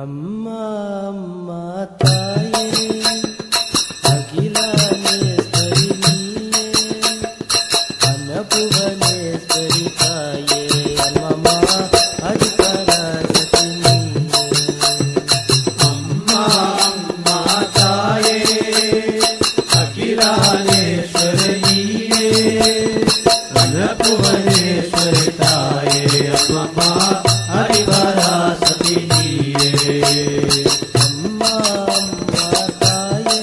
அம்மா அம்மா தாயே அகிலாண்டேஸ்வரி நீயே அன்னபுவனேஸ்வரி தாயே அம்மம்மா அதிபராசக்தி நீயே. அம்மா அம்மா தாயே அகிலாண்டேஸ்வரி நீயே அன்னபுவனேஸ்வரி தாயே அம்மம்மா அதிபராசக்தி நீயே. அம்மா அம்மா தாயே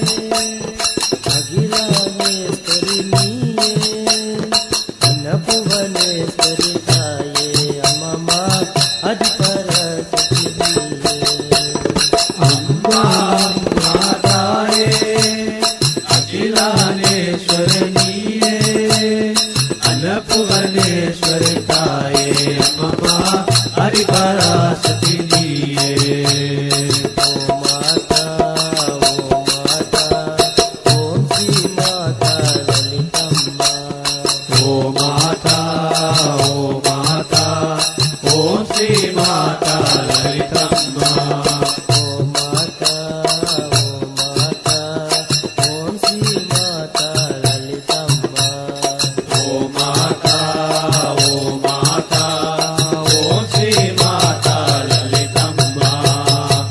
அகிலாண்டேஸ்வரி நீயே அன்னபுவனேஸ்வரி தாயே அம்மம்மா அதிபராசக்தி நீயே. அம்மா அம்மா தாயே அகிலாண்டேஸ்வரி நீயே அன்னபுவனேஸ்வரி தாயே அம்மம்மா அதிபராசக்தி நீயே. ஓ மாதா ஓம் ஸ்ரீ மாதா லலிதம்மா. ஓ மாதா ஓம் ஸ்ரீ மாதா லலிதம்மா. ஓ மாதா ஓம் ஸ்ரீ மாதா லலிதம்மா. ஓ மாதா ஓம் ஸ்ரீ மாதா லலிதம்மா.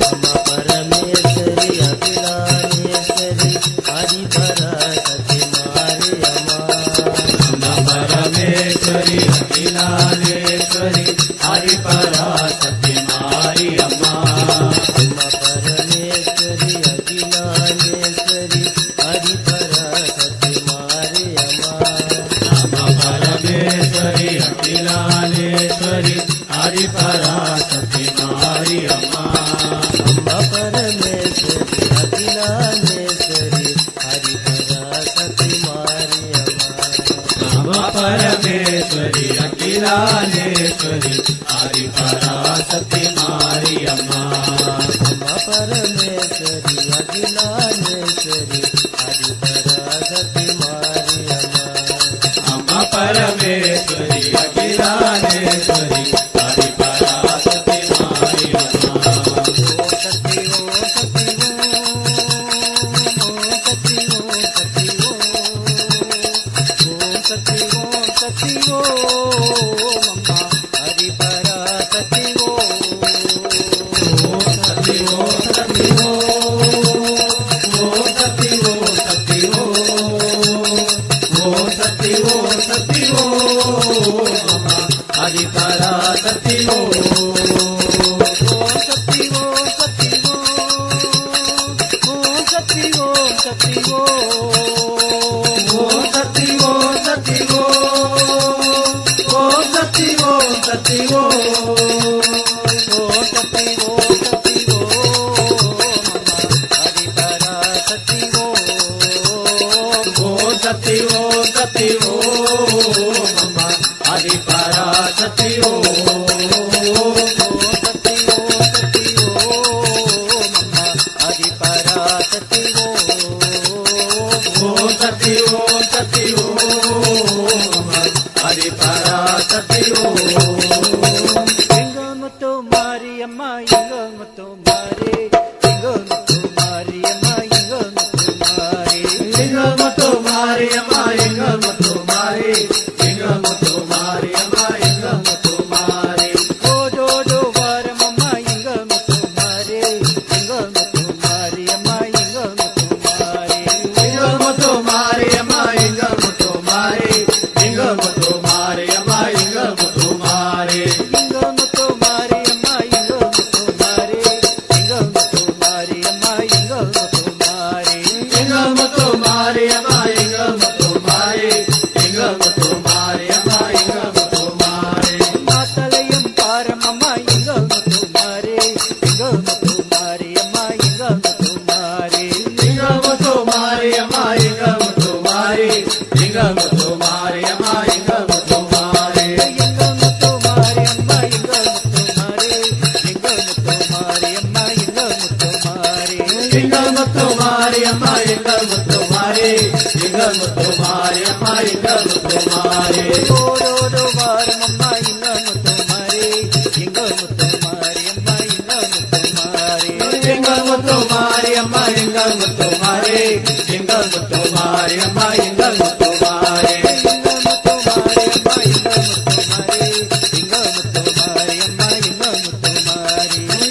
அம்மா பரமேஸ்வரி அகிலாண்டேஸ்வரி ஆதிபராசக்தி மாரியம்மா. அம்மா பரமேஸ்வரி அகிலாண்டேஸ்வரி ஆதிபராசக்தி மாரியம்மா. அம்மா பரமேஸ்வரி அகிலாண்டேஸ்வரி ஆதிபராசக்தி மாரியம்மா. அம்மா பரமேஸ்வரி அகிலாண்டேஸ்வரி ஆதிபராசக்தி மாரியம்மா. அம்மா பரமேஸ்வரி அகிலாண்டேஸ்வரி ஆதிபராசக்தி மாரியம்மா. அம்மா பரமேஸ்வரி அகிலாண்டேஸ்வரி ஆதிபராசக்தி மாரியம்மா. அம்மா பரமேஸ்வரி அகிலாண்டேஸ்வரி ஆதிபராசக்தி மாரியம்மா. அம்மா பரமேஸ்வரி அகிலாண்டேஸ்வரி ஆதிபராசக்தி மாரியம்மா. மாரியம்மா మారి అమ్మ ఇంగముత్తు మారి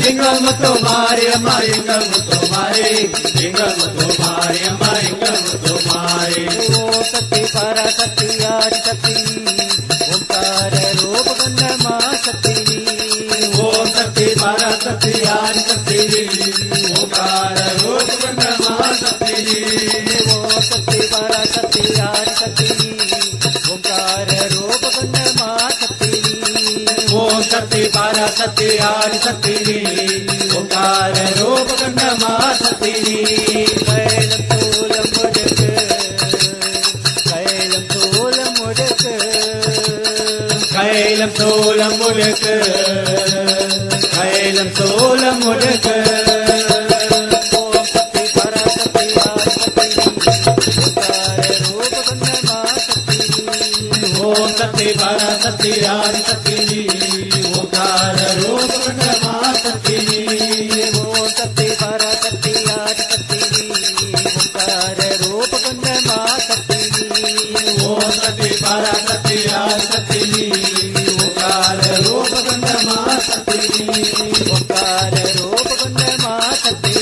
ఇంగముత్తు మారి అమ్మ ఇంగముత్తు మారి ఇంగముత్తు మారి అమ్మ ఇంగముత్తు మారి ఓ సత్తి పరాశక్తి ఆది శక్తి ఓంకార రూప గంధమా శక్తి ఓం శక్తి పరాశక్తి ఆది శక్తి ఓంకార రూప గంధమా శక్తి ఓ సత్తి పరాశక్తి ఆది శక్తి ఓంకార రూప గంధమా శక్తి ఓం శక్తి పరాశక్తి ఆది శక్తి ఓంకార రూప గంధమా శక్తి கைலம் தோலம் முடுக்கு கைலம் தோலம் முடுக்கு ஓம் சக்தி பராசக்தி ஆதி சக்தி ஓங்கார ரூப கந்தமா சக்தி ஓம் சக்தி பராசக்தி ஆதி சக்தி ஓங்கார ரூப கந்தமா சக்தி ஓம் சக்தி பராசக்தி ஆதி சக்தி ஓங்கார ரூப கந்தமா சக்தி ஓங்கார ரூப கந்தமா சக்தி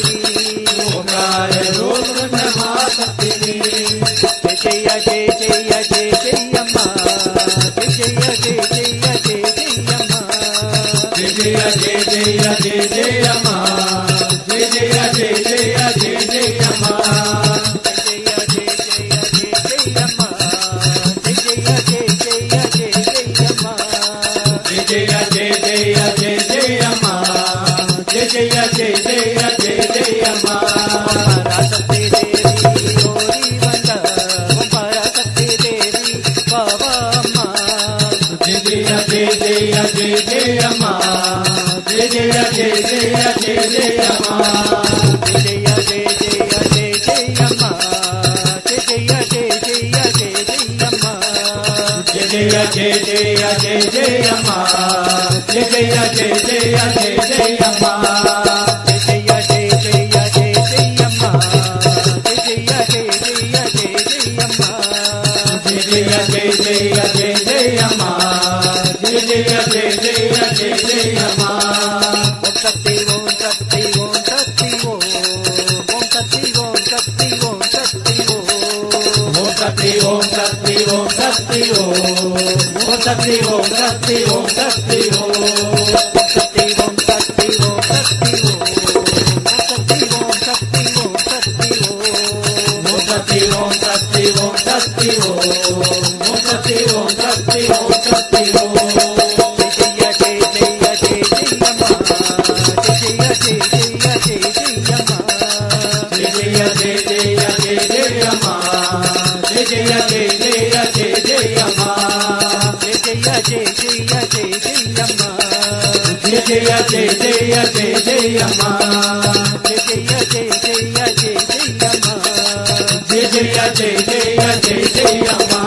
ஓங்கார ரூப கந்தமா சக்தி ஜெய ஜெய ஜெய ஜெய ஜெய அம்மா ஜெய ஜெய ஜெய ஜெய ஜெய அம்மா ஜெய ஜெய ஜெய ஜெய ஜெய அம்மா ஜெய ஜெய ஜெய ஜெய ஜெய ஜெய அம்மா ஜெய ஜெய ஜெய ஜெய ஜெய அம்மா ஜெய ஜெய ஜெய ஜெய ஜெய ஜெய அம்மா ஜெய ஜெய ஜெய ஜெய ஜெய ஜெய அம்மா ஜெய ஜெய ஜெய ஜெய ஜெய ஜெய அம்மா பராசக்தி தேவி ஓடி வந்த பராசக்தி தேவி பாபா அம்மா ஜெய ஜெய ஜெய ஜெய ஜெய ஜெய அம்மா ஜெய ஜெய ஜெய ஜெய ஜெய ஜெய அம்மா ஜெய ஜெய ஜெய ஜெய ஜெய அம்மா ஜெய ஜெய ஜெய ஜெய ஜெய ஜெய அம்மா ஜெய ஜெய ஜெய ஜெய ஜெய ஜெய அம்மா ஜெய ஜெய ஜெய ஜெய ஜெய ஜெய அம்மா ஜெய ஜெய ஜெய ஜெய ஜெய அம்மா ஜெய ஜெய ஜெய ஜெய ஜெய ஜெய அம்மா ஜெய ஜெய ஜெய ஜெய ஜெய ஜெய அம்மா ஜெய ஜெய ஜெய ஜெய ஜெய ஜெய அம்மா ஓம் சக்தி ஓம் சக்தி ஓம் சக்தி ஓம் ஓம் சக்தி ஓம் சக்தி ஓம் சக்தி ஓம் ஓம் சக்தி ஓம் சக்தி ஓம் சக்தி ஓம் ஓம் சக்தி ஓம் சக்தி ஓம் சக்தி ஓம் சக்தி ஓம் சக்தி ஓம் சக்தி ஓம் சக்தி ஓம் சக்தி ஓம் சக்தி ஓம் ஓம் சக்தி ஓம் சக்தி ஓம் சக்தி ஓம் ஓம் சக்தி ஓம் சக்தி ஓம் சக்தி ஓம் ஜெய ஜெய ஜெய ஜெய ஜெய அம்மா ஜெய ஜெய ஜெய ஜெய ஜெய அம்மா ஜெய ஜெய ஜெய ஜெய ஜெய ஜெய அம்மா ஜெய ஜெய ஜெய ஜெய ஜெய ஜெய அம்மா ஜெய ஜெய ஜெய ஜெய ஜெய ஜெய அம்மா ஜெய ஜெய ஜெய ஜெய ஜெய ஜெய அம்மா ஜெய ஜெய ஜெய ஜெய ஜெய ஜெய அம்மா ஜெய ஜெய ஜெய ஜெய ஜெய ஜெய அம்மா